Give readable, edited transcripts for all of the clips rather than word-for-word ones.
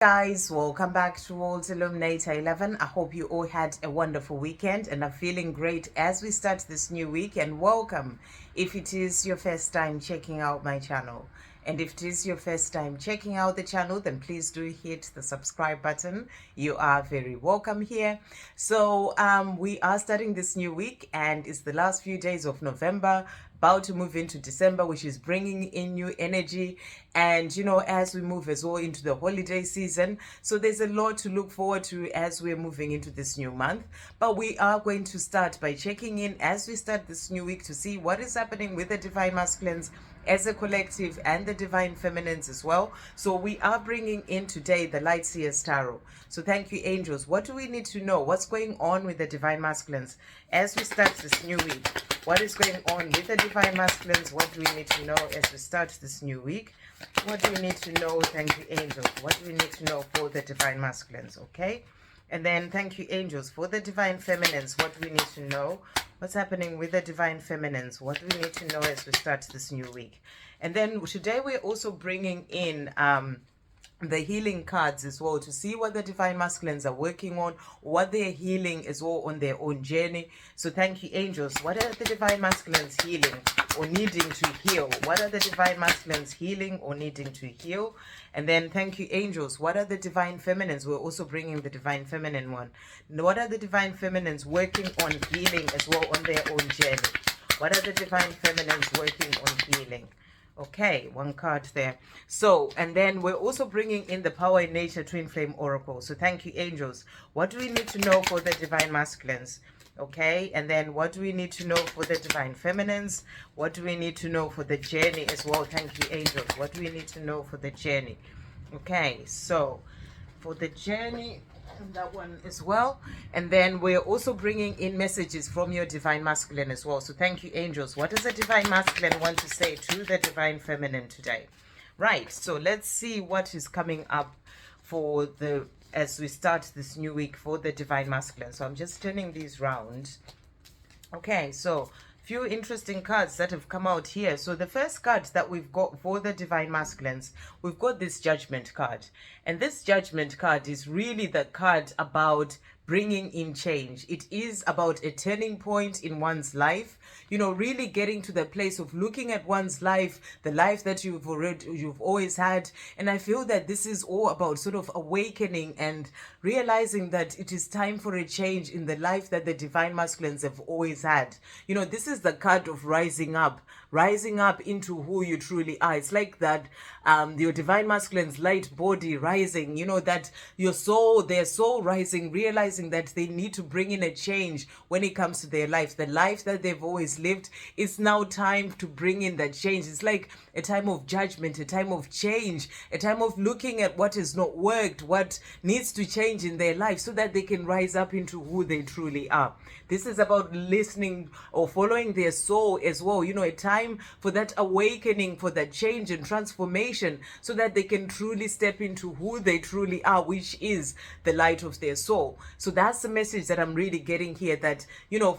Guys, welcome back to World Illuminator 11. I hope you all had a wonderful weekend and are feeling great as we start this new week. And welcome if it is your first time checking out my channel. And if it is your first time checking out the channel, then please do hit the subscribe button. You are very welcome here. So we are starting this new week and it's the last few days of November, about to move into December, which is bringing in new energy. And as we move as well into the holiday season, so there's a lot to look forward to as we're moving into this new month. But we are going to start by checking in as we start this new week to see what is happening with the divine masculines as a collective and the divine feminines as well. So we are bringing in today the light seers tarot. So thank you, angels. What do we need to know? What's going on with the divine masculines as we start this new week? What is going on with the divine masculines? What do we need to know as we start this new week? What do we need to know? Thank you, angels. What do we need to know for the divine masculines? Okay. And then thank you, angels, for the divine feminines. What do we need to know? What's happening with the divine feminines? What do we need to know as we start this new week? And then today we're also bringing in the healing cards as well to see what the divine masculines are working on, what they're healing as well on their own journey. So thank you, angels. What are the divine masculines healing or needing to heal? What are the divine masculines healing or needing to heal? And then thank you, angels. What are the divine feminines? We're also bringing the divine feminine one. What are the divine feminines working on healing as well on their own journey? What are the divine feminines working on healing? Okay, one card there. So, and then we're also bringing in the Power in Nature Twin Flame Oracle. So thank you, angels. What do we need to know for the divine masculines? Okay, and then what do we need to know for the divine feminines? What do we need to know for the journey as well? Thank you, angels. What do we need to know for the journey? Okay, so for the journey, that one as well. And then we're also bringing in messages from your divine masculine as well. So thank you, angels. What does the divine masculine want to say to the divine feminine today? Right, so let's see what is coming up for the as we start this new week for the divine masculine. So I'm just turning these round. Okay, so few interesting cards that have come out here. So the first card that we've got for the divine masculines, we've got this judgment card. And this judgment card is really the card about bringing in change. It is about a turning point in one's life, really getting to the place of looking at one's life, the life that you've always had. And I feel that this is all about sort of awakening and realizing that it is time for a change in the life that the divine masculines have always had. This is the card of rising up into who you truly are. It's like that your divine masculine's light body rising, that their soul rising, realizing that they need to bring in a change when it comes to their life. The life that they've always lived, it's now time to bring in that change. It's like a time of judgment, a time of change, a time of looking at what has not worked, what needs to change in their life so that they can rise up into who they truly are. This is about listening or following their soul as well. A time for that awakening, for that change and transformation so that they can truly step into who they truly are, which is the light of their soul. So that's the message that I'm really getting here, that,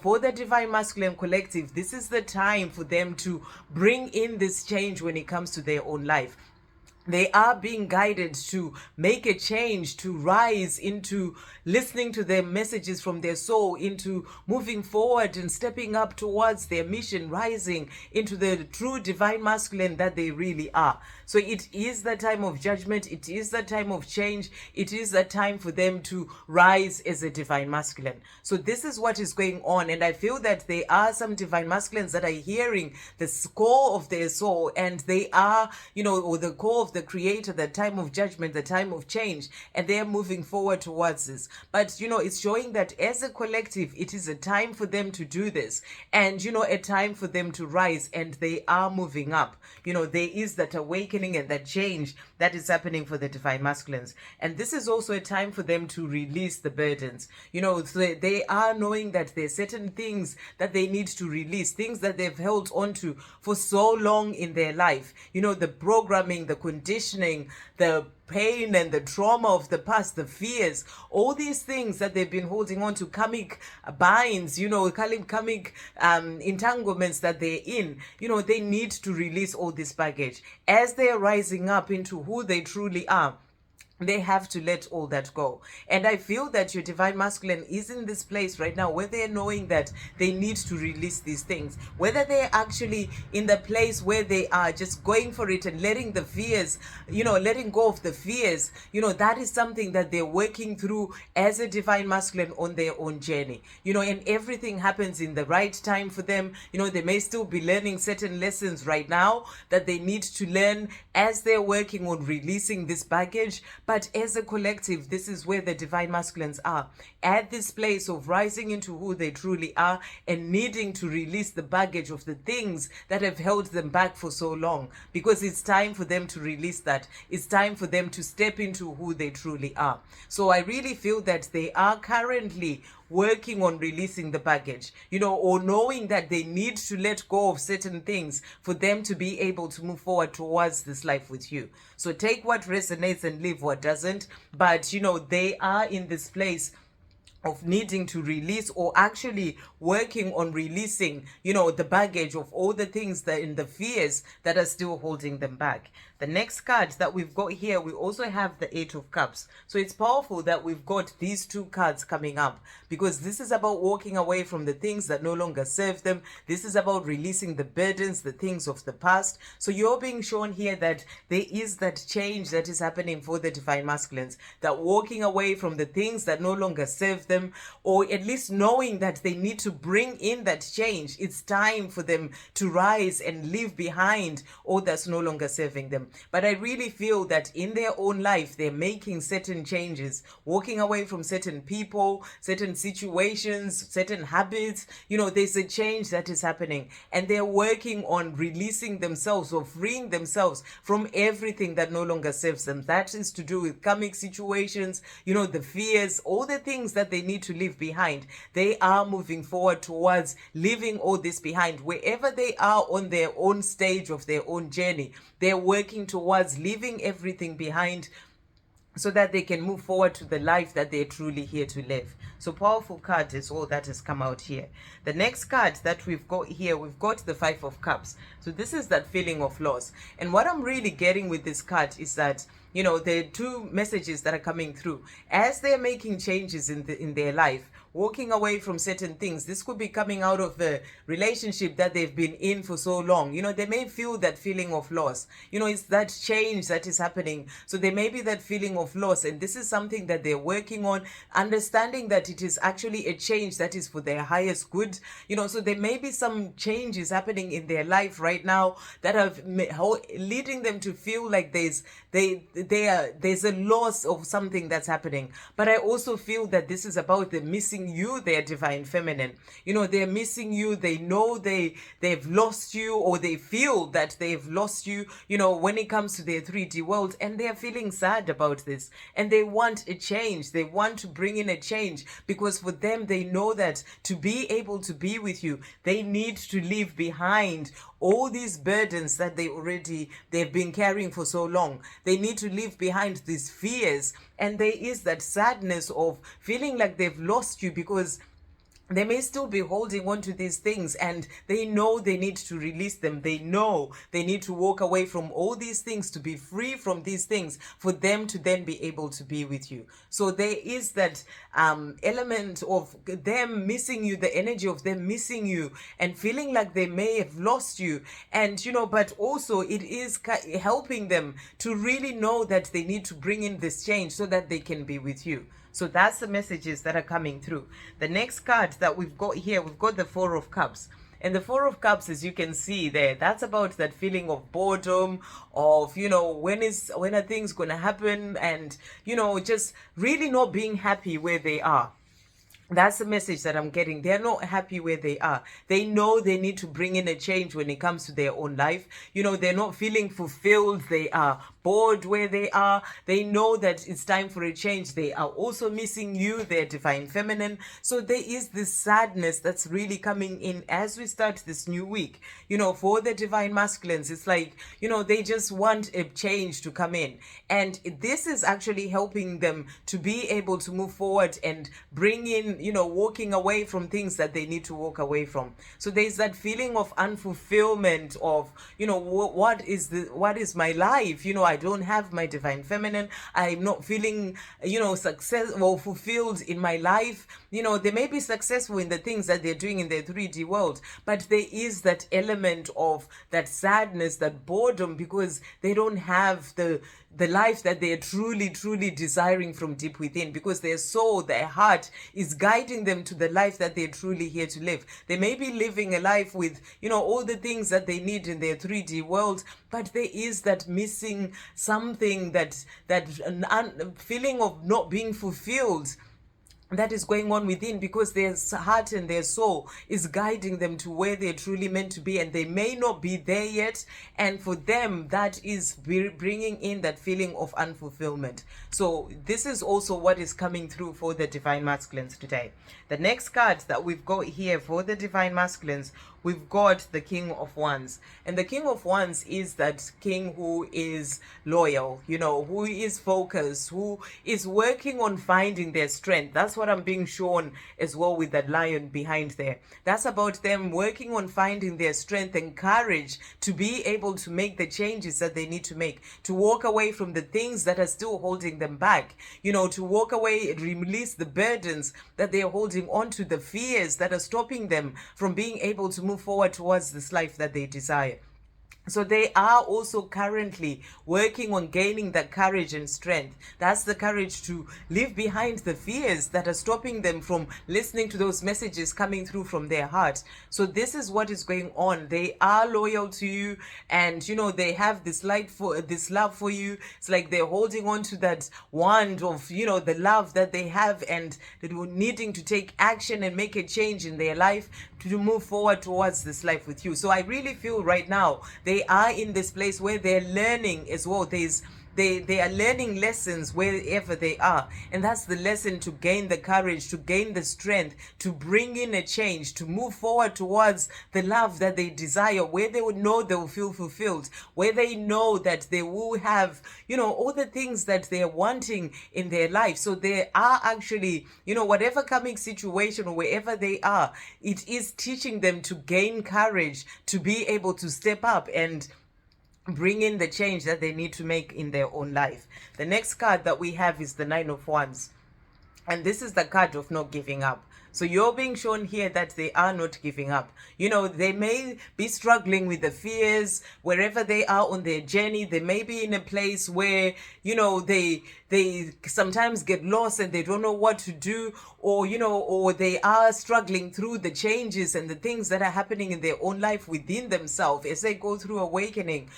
for the divine masculine collective, this is the time for them to bring in this change when it comes to their own life. They are being guided to make a change, to rise into listening to the messages from their soul, into moving forward and stepping up towards their mission, rising into the true divine masculine that they really are. So it is the time of judgment. It is the time of change. It is the time for them to rise as a divine masculine. So this is what is going on. And I feel that there are some divine masculines that are hearing the call of their soul, and they are, or the call of the creator, the time of judgment, the time of change, and they're moving forward towards this. But it's showing that as a collective, it is a time for them to do this, and a time for them to rise, and they are moving up. There is that awakening and that change that is happening for the divine masculines. And this is also a time for them to release the burdens. So they are knowing that there's certain things that they need to release, things that they've held onto for so long in their life. The programming, the conditioning, the pain and the trauma of the past, the fears, all these things that they've been holding on to, karmic binds, karmic entanglements that they're in, they need to release all this baggage as they're rising up into who they truly are. they have to let all that go. And I feel that your divine masculine is in this place right now where they're knowing that they need to release these things, whether they're actually in the place where they are just going for it and letting the fears, letting go of the fears, that is something that they're working through as a divine masculine on their own journey, and everything happens in the right time for them. They may still be learning certain lessons right now that they need to learn as they're working on releasing this baggage. But as a collective, this is where the divine masculines are, at this place of rising into who they truly are and needing to release the baggage of the things that have held them back for so long, because it's time for them to release that. It's time for them to step into who they truly are. So I really feel that they are currently working on releasing the baggage, or knowing that they need to let go of certain things for them to be able to move forward towards this life with you. So take what resonates and leave what doesn't. But, they are in this place of needing to release, or actually working on releasing, the baggage of all the things that in the fears that are still holding them back. The next card that we've got here, we also have the Eight of Cups. So it's powerful that we've got these two cards coming up, because this is about walking away from the things that no longer serve them. This is about releasing the burdens, the things of the past. So you're being shown here that there is that change that is happening for the divine masculines, that walking away from the things that no longer serve them, or at least knowing that they need to bring in that change. It's time for them to rise and leave behind all that's no longer serving them. But I really feel that in their own life, they're making certain changes, walking away from certain people, certain situations, certain habits. There's a change that is happening, and they're working on releasing themselves or freeing themselves from everything that no longer serves them. That is to do with karmic situations, the fears, all the things that they need to leave behind. They are moving forward towards leaving all this behind. Wherever they are on their own stage of their own journey, they're working towards leaving everything behind so that they can move forward to the life that they're truly here to live. So powerful card is all that has come out here. The next card that we've got here, we've got the Five of Cups. So this is that feeling of loss. And what I'm really getting with this card is that, there are two messages that are coming through. As they're making changes in their life, walking away from certain things. This could be coming out of a relationship that they've been in for so long. They may feel that feeling of loss. It's that change that is happening. So there may be that feeling of loss. And this is something that they're working on, understanding that it is actually a change that is for their highest good. So there may be some changes happening in their life right now that are leading them to feel like there's a loss of something that's happening. But I also feel that this is about the missing you, their divine feminine. They're missing you. They know they've lost you, or they feel that they've lost you, when it comes to their 3D world, and they're feeling sad about this, and they want a change. They want to bring in a change, because for them, they know that to be able to be with you, they need to leave behind all these burdens that they've been carrying for so long. They need to leave behind these fears. And there is that sadness of feeling like they've lost you, because they may still be holding on to these things, and they know they need to release them. They know they need to walk away from all these things, to be free from these things, for them to then be able to be with you. So there is that element of them missing you, the energy of them missing you and feeling like they may have lost you. And, but also it is helping them to really know that they need to bring in this change so that they can be with you. So that's the messages that are coming through. The next card that we've got here, we've got the Four of Cups. And the Four of Cups, as you can see there, that's about that feeling of boredom, of, when are things going to happen, and, just really not being happy where they are. That's the message that I'm getting. They're not happy where they are. They know they need to bring in a change when it comes to their own life. They're not feeling fulfilled. They are bored where they are. They know that it's time for a change. They are also missing you, their divine feminine. So there is this sadness that's really coming in as we start this new week. For the divine masculines, it's like, they just want a change to come in. And this is actually helping them to be able to move forward and bring in, walking away from things that they need to walk away from. So there's that feeling of unfulfillment of, what is my life? I don't have my divine feminine, I'm not feeling, success or fulfilled in my life. They may be successful in the things that they're doing in their 3D world, but there is that element of that sadness, that boredom, because they don't have the life that they're truly desiring from deep within, because their soul, their heart is guiding them to the life that they're truly here to live. They may be living a life with, all the things that they need in their 3D world, but there is that missing something, that feeling of not being fulfilled that is going on within, because their heart and their soul is guiding them to where they're truly meant to be, and they may not be there yet, and for them that is bringing in that feeling of unfulfillment. So this is also what is coming through for the divine masculines today. The next card that we've got here for the divine masculines, we've got the King of Wands. And the King of Wands is that king who is loyal, who is focused, who is working on finding their strength. That's what I'm being shown as well with that lion behind there. That's about them working on finding their strength and courage to be able to make the changes that they need to make, to walk away from the things that are still holding them back, to walk away and release the burdens that they're holding on to, the fears that are stopping them from being able to move forward towards this life that they desire. So they are also currently working on gaining that courage and strength. That's the courage to leave behind the fears that are stopping them from listening to those messages coming through from their heart. So this is what is going on. They are loyal to you, and they have this love for you. It's like they're holding on to that wand of the love that they have, and they're needing to take action and make a change in their life to move forward towards this life with you. So I really feel right now they are in this place where they're learning as well. They are learning lessons wherever they are, and that's the lesson to gain the courage, to gain the strength, to bring in a change, to move forward towards the love that they desire, where they would know they will feel fulfilled, where they know that they will have all the things that they're wanting in their life. So they are actually, whatever coming situation or wherever they are, it is teaching them to gain courage, to be able to step up and bring in the change that they need to make in their own life. The next card that we have is the Nine of Wands, and this is the card of not giving up. So you're being shown here that they are not giving up. They may be struggling with the fears wherever they are on their journey. They may be in a place where, they sometimes get lost and they don't know what to do, or they are struggling through the changes and the things that are happening in their own life within themselves as they go through awakening,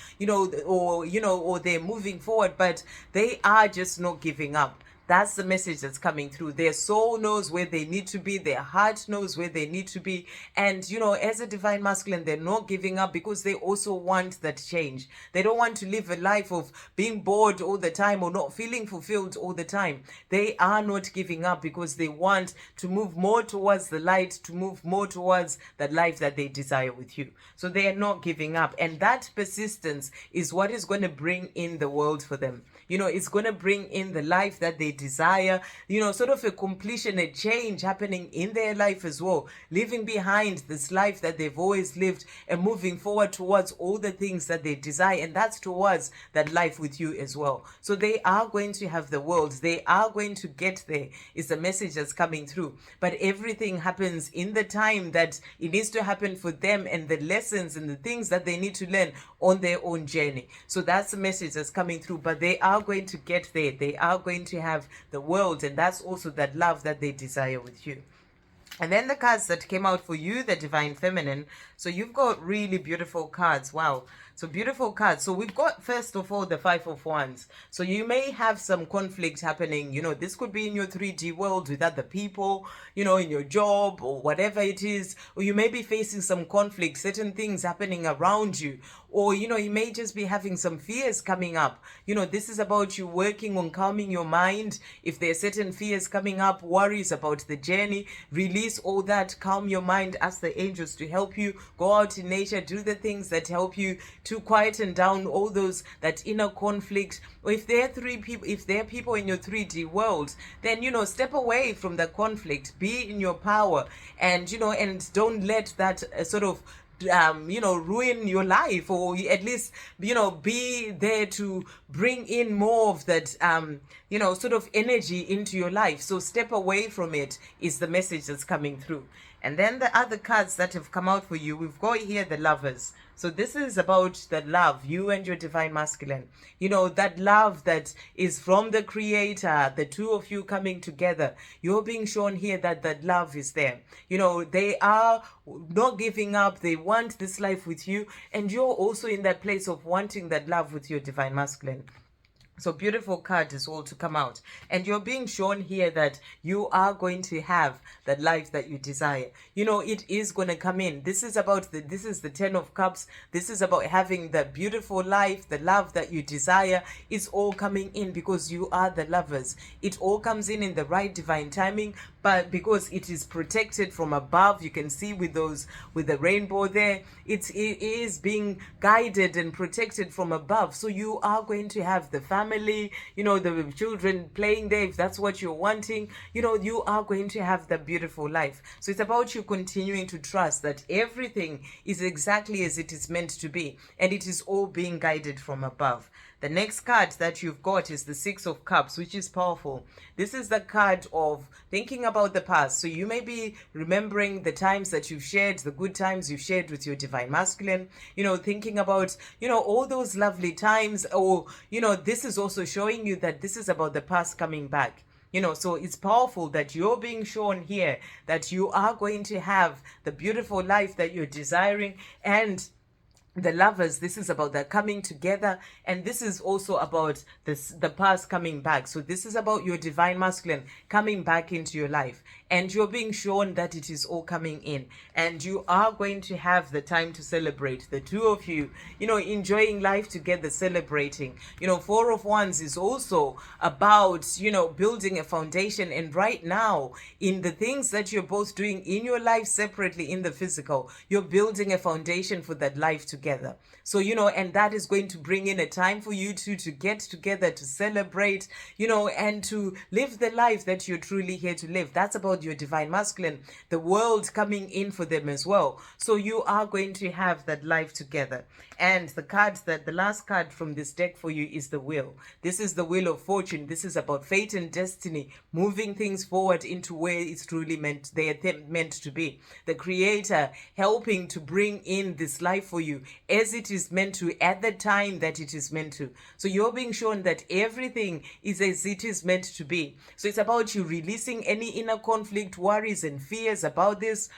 or they're moving forward, but they are just not giving up. That's the message that's coming through. Their soul knows where they need to be. Their heart knows where they need to be. And, as a divine masculine, they're not giving up because they also want that change. They don't want to live a life of being bored all the time or not feeling fulfilled all the time. They are not giving up because they want to move more towards the light, to move more towards that life that they desire with you. So they are not giving up. And that persistence is what is going to bring in the world for them. It's going to bring in the life that they desire, sort of a completion, a change happening in their life as well, leaving behind this life that they've always lived and moving forward towards all the things that they desire, and that's towards that life with you as well. So they are going to have the world, they are going to get there, is the message that's coming through. But everything happens in the time that it needs to happen for them, and the lessons and the things that they need to learn on their own journey. So that's the message that's coming through. But they are going to get there. They are going to have the world, and that's also that love that they desire with you. And then the cards that came out for you, the divine feminine. So you've got really beautiful cards. Wow. So beautiful cards. So we've got, first of all, the Five of Wands. So you may have some conflict happening. This could be in your 3D world with other people, in your job or whatever it is. Or you may be facing some conflict, certain things happening around you. Or, you may just be having some fears coming up. This is about you working on calming your mind. If there are certain fears coming up, worries about the journey, release all that, calm your mind, ask the angels to help you, go out in nature, do the things that help you to quieten down all that inner conflict. Or if there are people in your 3D world, then, step away from the conflict, be in your power, and, and don't let that sort of ruin your life, or at least, be there to bring in more of that, sort of energy into your life. So step away from it is the message that's coming through. And then the other cards that have come out for you, we've got here the Lovers. So this is about the love, you and your divine masculine. That love that is from the creator, the two of you coming together. You're being shown here that that love is there. They are not giving up. They want this life with you. And you're also in that place of wanting that love with your divine masculine. So beautiful card is all to come out. And you're being shown here that you are going to have that life that you desire. It is going to come in. This is the 10 of Cups. This is about having the beautiful life, the love that you desire. It's all coming in because you are the Lovers. It all comes in the right divine timing, but because it is protected from above, you can see with the rainbow there, it is being guided and protected from above. So you are going to have the family, the children playing there, if that's what you're wanting. You are going to have the beautiful life. So it's about you continuing to trust that everything is exactly as it is meant to be, and it is all being guided from above. The next card that you've got is the Six of Cups, which is powerful. This is the card of thinking about the past. So you may be remembering the times that you've shared, the good times you've shared with your divine masculine, thinking about, all those lovely times. Or, this is also showing you that this is about the past coming back. So it's powerful that you're being shown here that you are going to have the beautiful life that you're desiring. And the Lovers, this is about the coming together, and this is also about the past coming back. So this is about your divine masculine coming back into your life, and you're being shown that it is all coming in, and you are going to have the time to celebrate, the two of you, enjoying life together, celebrating. Four of Wands is also about, building a foundation, and right now, in the things that you're both doing in your life separately, in the physical, you're building a foundation for that life together. So, and that is going to bring in a time for you two to get together, to celebrate, and to live the life that you're truly here to live. That's about your divine masculine, the world coming in for them as well. So you are going to have that life together. And the last card from this deck for you is the Wheel. This is the Wheel of Fortune. This is about fate and destiny, moving things forward into where it's truly meant to be. The Creator helping to bring in this life for you as it is meant to, at the time that it is meant to. So you're being shown that everything is as it is meant to be. So it's about you releasing any inner conflict, worries and fears about this,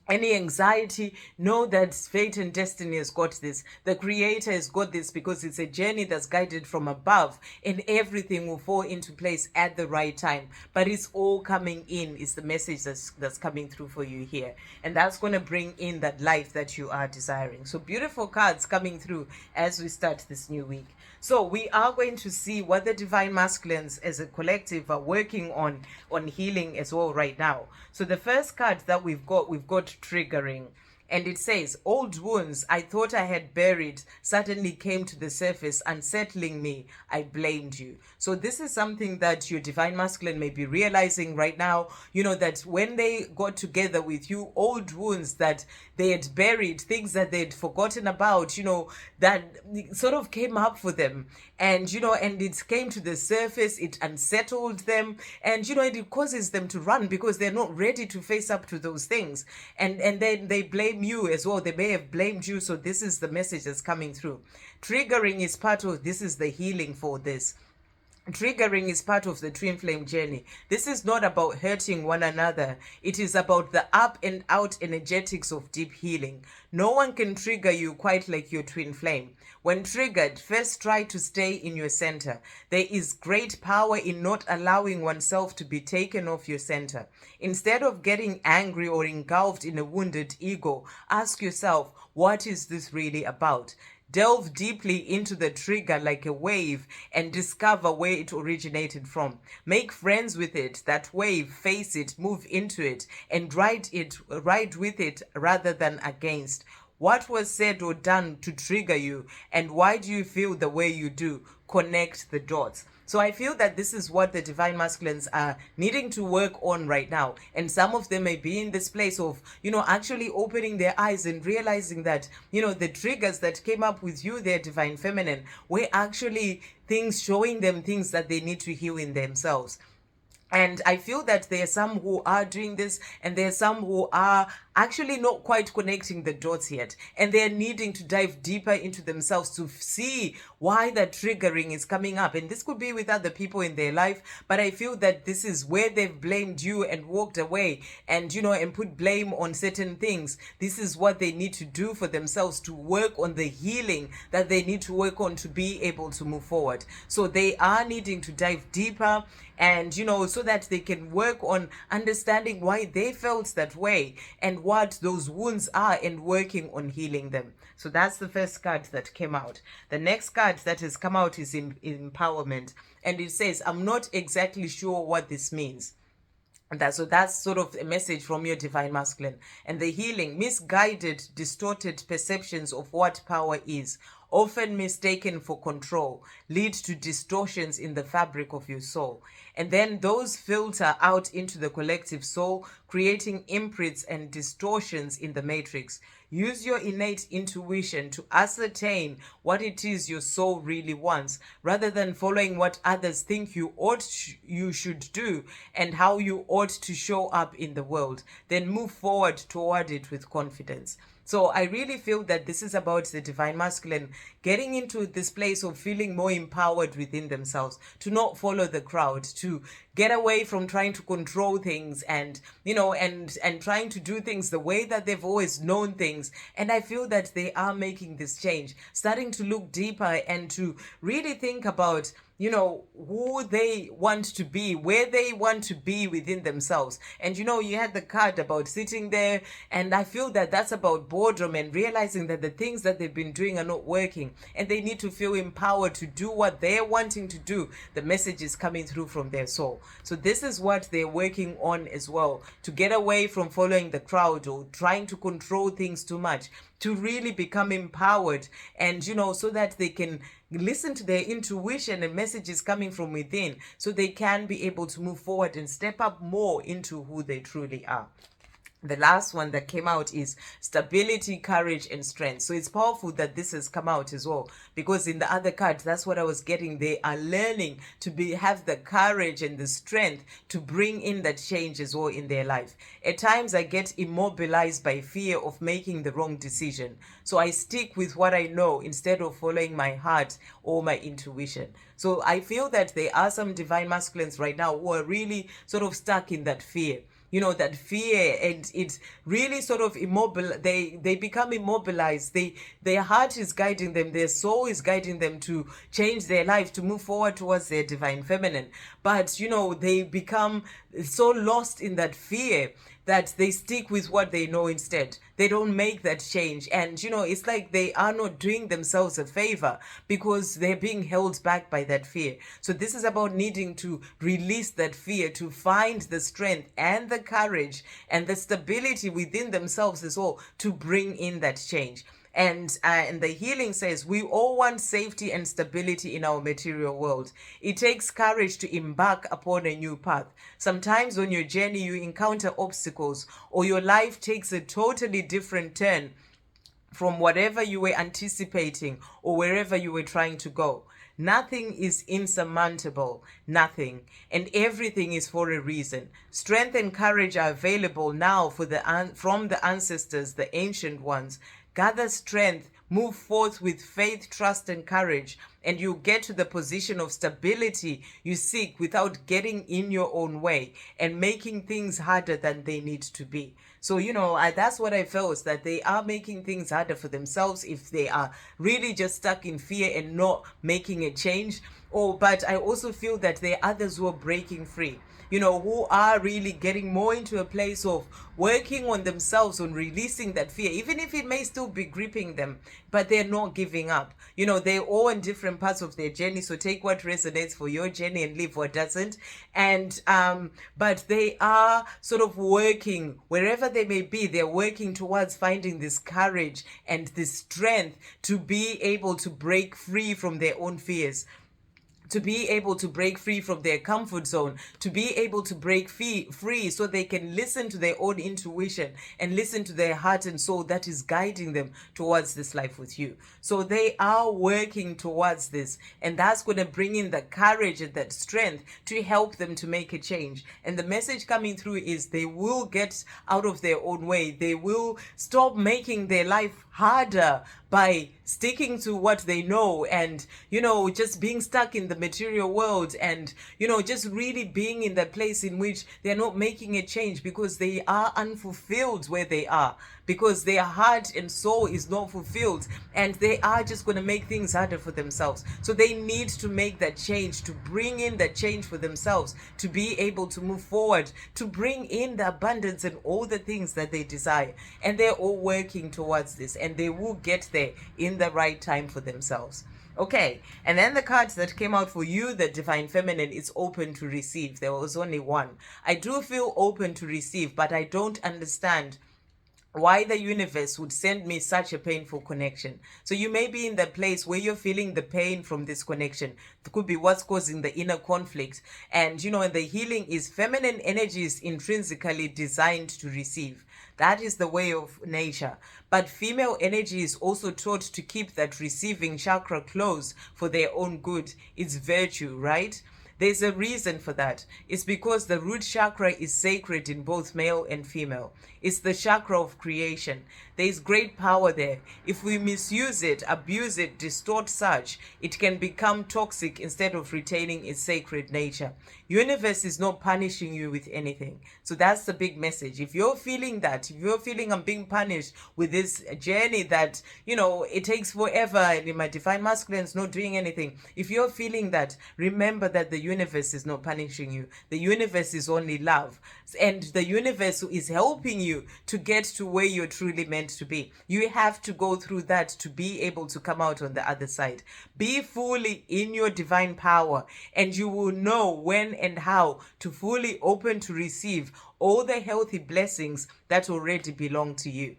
any anxiety. Know that fate and destiny has got this. The Creator has got this, because it's a journey that's guided from above, and everything will fall into place at the right time. But it's all coming in. It's the message that's coming through for you here. And that's going to bring in that life that you are desiring. So beautiful cards coming through as we start this new week. So we are going to see what the divine masculines as a collective are working on healing as well right now. So the first card that we've got triggering. And it says, old wounds I thought I had buried suddenly came to the surface, unsettling me. I blamed you. So this is something that your divine masculine may be realizing right now, that when they got together with you, old wounds that they had buried, things that they'd forgotten about, that sort of came up for them. And, and it came to the surface, it unsettled them, and, it causes them to run because they're not ready to face up to those things. And then they blame you as well. They may have blamed you. So this is the message that's coming through. Triggering is part of this, is the healing for this. Triggering is part of the twin flame journey. This is not about hurting one another. It is about the up and out energetics of deep healing. No one can trigger you quite like your twin flame. When triggered, first try to stay in your center. There is great power in not allowing oneself to be taken off your center. Instead of getting angry or engulfed in a wounded ego, ask yourself, what is this really about? Delve deeply into the trigger like a wave and discover where it originated from. Make friends with it, that wave, face it, move into it, and ride with it rather than against. What was said or done to trigger you, and why do you feel the way you do? Connect the dots. So I feel that this is what the divine masculines are needing to work on right now. And some of them may be in this place of, actually opening their eyes and realizing that, the triggers that came up with you, their divine feminine, were actually things showing them things that they need to heal in themselves. And I feel that there are some who are doing this, and there are some who are actually not quite connecting the dots yet. And they're needing to dive deeper into themselves to see why that triggering is coming up. And this could be with other people in their life, but I feel that this is where they've blamed you and walked away and, and put blame on certain things. This is what they need to do for themselves to work on the healing that they need to work on to be able to move forward. So they are needing to dive deeper and, so that they can work on understanding why they felt that way and what those wounds are and working on healing them. So that's the first card that came out. The next card that has come out is empowerment. And it says, I'm not exactly sure what this means. So that's sort of a message from your divine masculine. And the healing, misguided, distorted perceptions of what power is, often mistaken for control, lead to distortions in the fabric of your soul. And then those filter out into the collective soul, creating imprints and distortions in the matrix. Use your innate intuition to ascertain what it is your soul really wants, rather than following what others think you should do and how you ought to show up in the world. Then move forward toward it with confidence. So I really feel that this is about the divine masculine getting into this place of feeling more empowered within themselves, to not follow the crowd, to get away from trying to control things and, and trying to do things the way that they've always known things. And I feel that they are making this change, starting to look deeper and to really think about, who they want to be, where they want to be within themselves. And, you had the card about sitting there, and I feel that that's about boredom and realizing that the things that they've been doing are not working and they need to feel empowered to do what they're wanting to do. The message is coming through from their soul. So this is what they're working on as well, to get away from following the crowd or trying to control things too much, to really become empowered and, so that they can listen to their intuition and messages coming from within, so they can be able to move forward and step up more into who they truly are. The last one that came out is stability, courage, and strength. So it's powerful that this has come out as well, because in the other cards, that's what I was getting. They are learning to have the courage and the strength to bring in that change as well in their life. At times, I get immobilized by fear of making the wrong decision. So I stick with what I know instead of following my heart or my intuition. So I feel that there are some divine masculines right now who are really sort of stuck in that fear. That fear, and it's really sort of immobile. They become immobilized. Their heart is guiding them. Their soul is guiding them to change their life, to move forward towards their divine feminine. But, they become so lost in that fear that they stick with what they know instead. They don't make that change. And, it's like they are not doing themselves a favor because they're being held back by that fear. So this is about needing to release that fear, to find the strength and the courage and the stability within themselves as well, to bring in that change. And the healing says, we all want safety and stability in our material world. It takes courage to embark upon a new path. Sometimes on your journey, you encounter obstacles, or your life takes a totally different turn from whatever you were anticipating or wherever you were trying to go. Nothing is insurmountable, nothing, and everything is for a reason. Strength and courage are available now from the ancestors, the ancient ones. Gather strength, move forth with faith, trust, and courage, and you get to the position of stability you seek without getting in your own way and making things harder than they need to be. So, that's what I felt, is that they are making things harder for themselves if they are really just stuck in fear and not making a change. But I also feel that there are others who are breaking free, who are really getting more into a place of working on themselves, on releasing that fear, even if it may still be gripping them, but they're not giving up. They're all in different parts of their journey. So take what resonates for your journey and leave what doesn't. And, but they are sort of working wherever they may be. They're working towards finding this courage and this strength to be able to break free from their own fears. to be able to break free from their comfort zone, to be able to break free so they can listen to their own intuition and listen to their heart and soul that is guiding them towards this life with you. So they are working towards this, and that's going to bring in the courage and that strength to help them to make a change. And the message coming through is they will get out of their own way. They will stop making their life harder by sticking to what they know and, just being stuck in the material world and, just really being in that place in which they're not making a change because they are unfulfilled where they are, because their heart and soul is not fulfilled, and they are just going to make things harder for themselves. So they need to make that change, to bring in that change for themselves, to be able to move forward, to bring in the abundance and all the things that they desire. And they're all working towards this, and they will get there in the right time for themselves. Okay, and then the card that came out for you, the Divine Feminine, is open to receive. There was only one. I do feel open to receive, but I don't understand why the universe would send me such a painful connection. So you may be in the place where you're feeling the pain from this connection. It could be what's causing the inner conflict. And, and the healing is feminine energy is intrinsically designed to receive. That is the way of nature. But female energy is also taught to keep that receiving chakra closed for their own good. It's virtue, right? There's a reason for that. It's because the root chakra is sacred in both male and female. It's the chakra of creation. There is great power there. If we misuse it, abuse it, distort such, it can become toxic instead of retaining its sacred nature. Universe is not punishing you with anything. So that's the big message. If you're feeling that, if you're feeling I'm being punished with this journey that, it takes forever and my divine masculine is not doing anything. If you're feeling that, remember that the universe is not punishing you. The universe is only love. And the universe is helping you to get to where you're truly meant to be. You have to go through that to be able to come out on the other side. Be fully in your divine power, and you will know when and how to fully open to receive all the healthy blessings that already belong to you.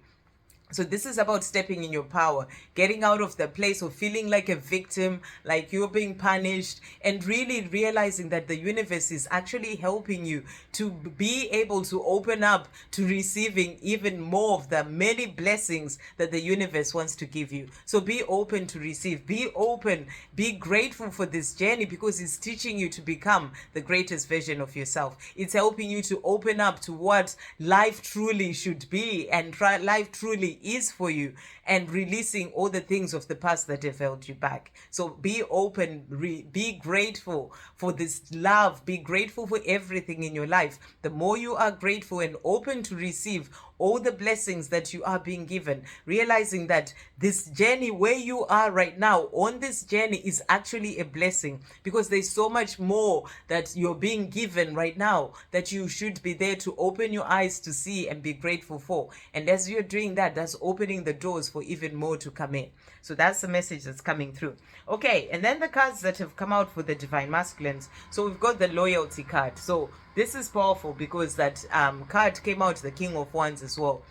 So this is about stepping in your power, getting out of the place of feeling like a victim, like you're being punished, and really realizing that the universe is actually helping you to be able to open up to receiving even more of the many blessings that the universe wants to give you. So be open to receive, be open, be grateful for this journey, because it's teaching you to become the greatest version of yourself. It's helping you to open up to what life truly should be and life truly is for you, and releasing all the things of the past that have held you back. So be open, be grateful for this love, be grateful for everything in your life. The more you are grateful and open to receive all the blessings that you are being given, realizing that this journey where you are right now on this journey is actually a blessing, because there's so much more that you're being given right now that you should be there to open your eyes to see and be grateful for. And as you're doing that, that's opening the doors for even more to come in. So that's the message that's coming through. Okay, and then the cards that have come out for the Divine Masculines. So we've got the Loyalty card. So this is powerful because that card came out, the King of Wands as well.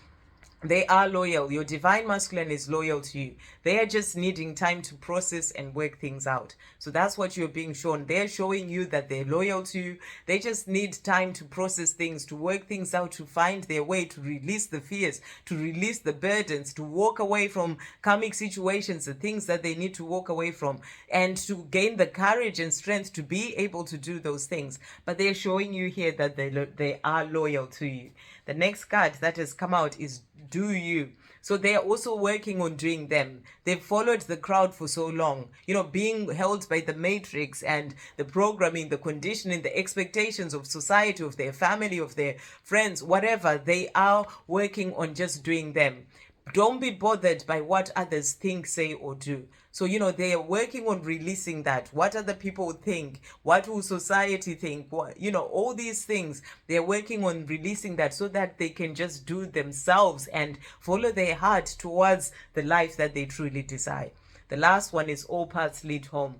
They are loyal. Your divine masculine is loyal to you. They are just needing time to process and work things out. So that's what you're being shown. They're showing you that they're loyal to you. They just need time to process things, to work things out, to find their way, to release the fears, to release the burdens, to walk away from karmic situations, the things that they need to walk away from, and to gain the courage and strength to be able to do those things. But they're showing you here that they are loyal to you. The next card that has come out is Do You. So they are also working on doing them. They've followed the crowd for so long, being held by the matrix and the programming, the conditioning, the expectations of society, of their family, of their friends, whatever. They are working on just doing them. Don't be bothered by what others think, say, or do. So, they are working on releasing that. What other people think? What will society think? All these things, they're working on releasing that so that they can just do themselves and follow their heart towards the life that they truly desire. The last one is All Paths Lead Home.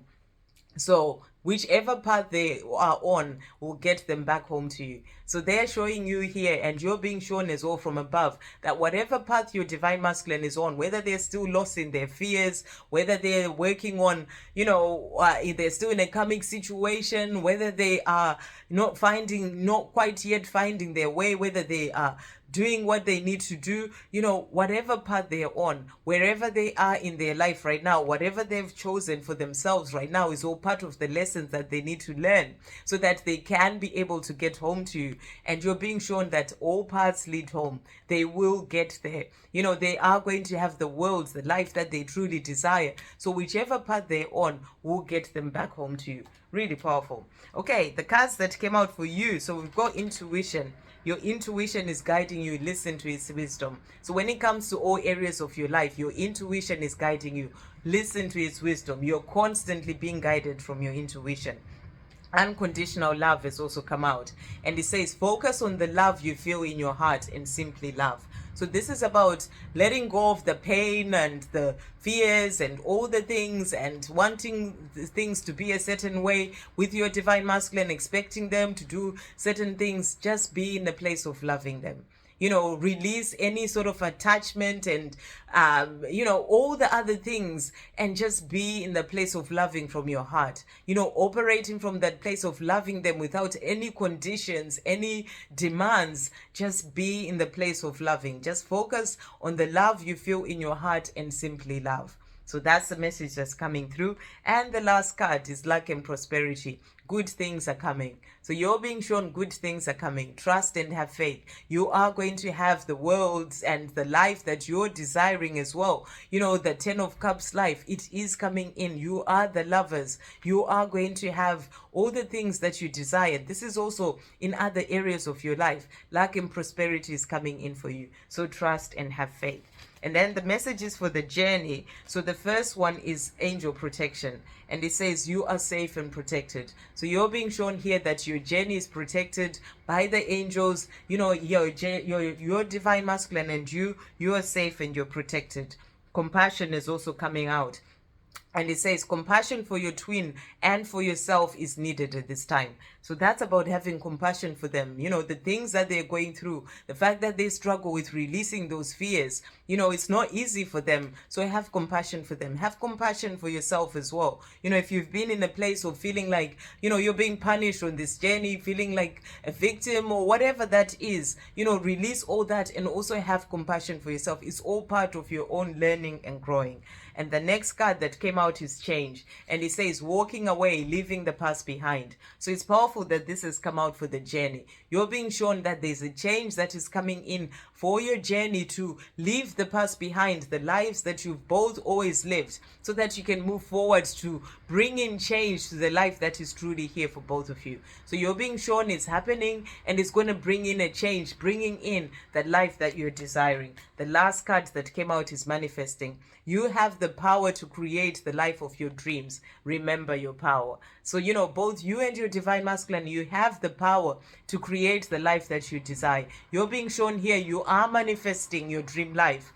So whichever path they are on will get them back home to you. So they're showing you here, and you're being shown as well from above, that whatever path your divine masculine is on, whether they're still lost in their fears, whether they're working on, they're still in a karmic situation, whether they are not quite yet finding their way, whether they are doing what they need to do, whatever path they're on, wherever they are in their life right now, whatever they've chosen for themselves right now is all part of the lessons that they need to learn so that they can be able to get home to you. And you're being shown that all paths lead home. They will get there. They are going to have the world, the life that they truly desire. So whichever path they're on will get them back home to you. Really powerful. Okay, the cards that came out for you. So we've got intuition. Your intuition is guiding you. Listen to its wisdom. So when it comes to all areas of your life, your intuition is guiding you. Listen to its wisdom. You're constantly being guided from your intuition. Unconditional love has also come out, and it says focus on the love you feel in your heart and simply love. So this is about letting go of the pain and the fears and all the things and wanting the things to be a certain way with your divine masculine, expecting them to do certain things. Just be in a place of loving them. Release any sort of attachment and, all the other things, and just be in the place of loving from your heart, operating from that place of loving them without any conditions, any demands. Just be in the place of loving. Just focus on the love you feel in your heart and simply love. So that's the message that's coming through. And the last card is luck and prosperity. Good things are coming. So you're being shown good things are coming. Trust and have faith. You are going to have the worlds and the life that you're desiring as well. The 10 of Cups life, it is coming in. You are the lovers. You are going to have all the things that you desire. This is also in other areas of your life. Luck and prosperity is coming in for you. So trust and have faith. And then the messages for the journey. So the first one is angel protection. And it says you are safe and protected. So you're being shown here that your journey is protected by the angels. Your divine masculine, and you are safe and you're protected. Compassion is also coming out. And it says compassion for your twin and for yourself is needed at this time. So that's about having compassion for them. The things that they're going through, the fact that they struggle with releasing those fears, it's not easy for them. So have compassion for them. Have compassion for yourself as well. If you've been in a place of feeling like, you're being punished on this journey, feeling like a victim or whatever that is, release all that and also have compassion for yourself. It's all part of your own learning and growing. And the next card that came out is change. And it says walking away, leaving the past behind. So it's powerful that this has come out for the journey. You're being shown that there's a change that is coming in for your journey to leave the past behind, the lives that you've both always lived, so that you can move forward to bring in change to the life that is truly here for both of you. So you're being shown it's happening, and it's going to bring in a change, bringing in that life that you're desiring. The last card that came out is manifesting. You have the power to create the life of your dreams. Remember your power. So, both you and your divine masculine, you have the power to create the life that you desire. You're being shown here, you are manifesting your dream life,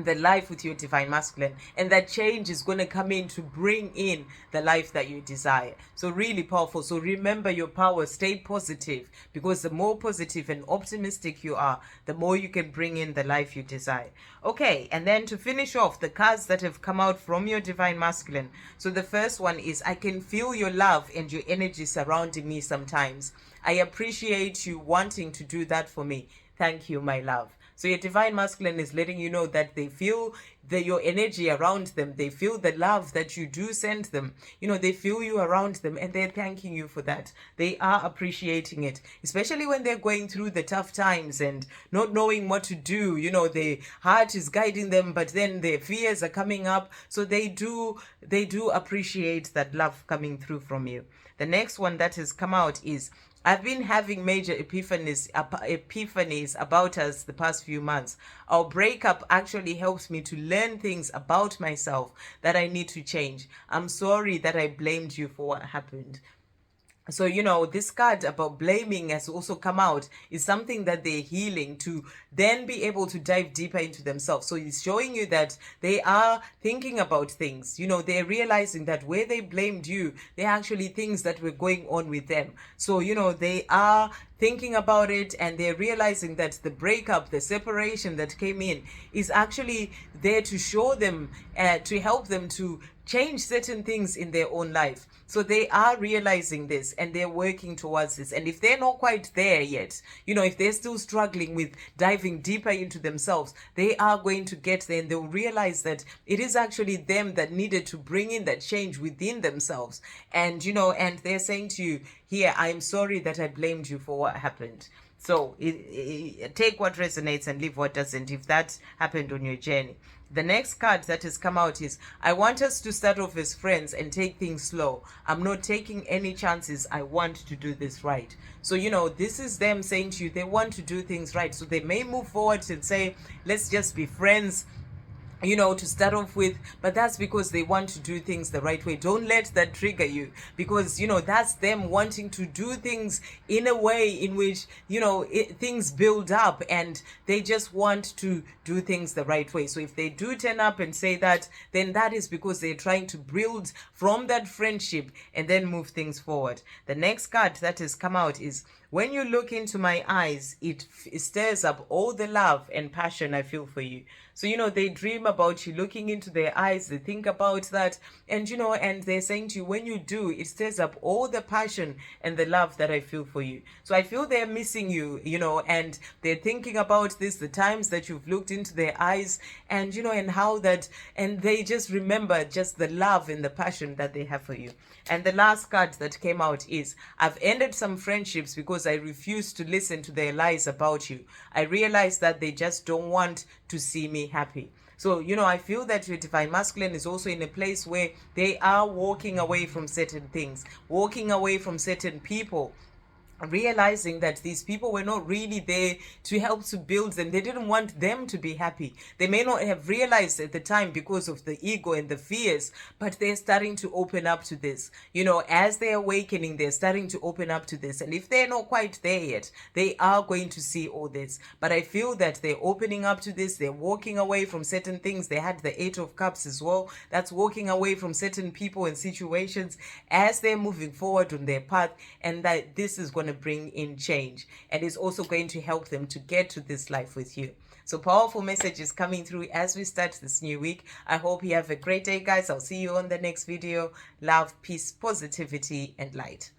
the life with your divine masculine, and that change is going to come in to bring in the life that you desire. So really powerful. So remember your power, stay positive, because the more positive and optimistic you are, the more you can bring in the life you desire. Okay, and then to finish off, the cards that have come out from your divine masculine. So the first one is, I can feel your love and your energy surrounding me sometimes. I appreciate you wanting to do that for me. Thank you, my love. So your divine masculine is letting you know that they feel your energy around them. They feel the love that you do send them. They feel you around them, and they're thanking you for that. They are appreciating it, especially when they're going through the tough times and not knowing what to do. Their heart is guiding them, but then their fears are coming up. So they do appreciate that love coming through from you. The next one that has come out is, I've been having major epiphanies about us the past few months. Our breakup actually helps me to learn things about myself that I need to change. I'm sorry that I blamed you for what happened. So, this card about blaming has also come out, is something that they're healing to then be able to dive deeper into themselves. So it's showing you that they are thinking about things. They're realizing that where they blamed you, they're actually things that were going on with them. So, they are thinking about it, and they're realizing that the breakup, the separation that came in is actually there to show them, to help them to change certain things in their own life. So they are realizing this, and they're working towards this. And if they're not quite there yet, if they're still struggling with diving deeper into themselves, they are going to get there, and they'll realize that it is actually them that needed to bring in that change within themselves. And, and they're saying to you here, I'm sorry that I blamed you for what happened. So take what resonates and leave what doesn't, if that happened on your journey. The next card that has come out is, I want us to start off as friends and take things slow. I'm not taking any chances. I want to do this right. So, this is them saying to you, they want to do things right. So they may move forward and say, let's just be friends, to start off with, but that's because they want to do things the right way. Don't let that trigger you, because that's them wanting to do things in a way in which things build up, and they just want to do things the right way. So if they do turn up and say that, then that is because they're trying to build from that friendship and then move things forward. The next card that has come out is, when you look into my eyes, it stirs up all the love and passion I feel for you. So, they dream about you, looking into their eyes, they think about that, and, and they're saying to you, when you do, it stirs up all the passion and the love that I feel for you. So I feel they're missing you, and they're thinking about this, the times that you've looked into their eyes, and, and how that, and they just remember just the love and the passion that they have for you. And the last card that came out is, I've ended some friendships because I refuse to listen to their lies about you. I realize that they just don't want to see me happy. So, I feel that your divine masculine is also in a place where they are walking away from certain things, walking away from certain people, realizing that these people were not really there to help to build them. They didn't want them to be happy. They may not have realized at the time because of the ego and the fears, but they're starting to open up to this. As they're awakening, they're starting to open up to this. And if they're not quite there yet, they are going to see all this. But I feel that they're opening up to this. They're walking away from certain things. They had the 8 of Cups as well. That's walking away from certain people and situations as they're moving forward on their path. And that this is going to bring in change, and is also going to help them to get to this life with you. So powerful messages coming through as we start this new week. I hope you have a great day, guys. I'll see you on the next video. Love, peace, positivity, and light.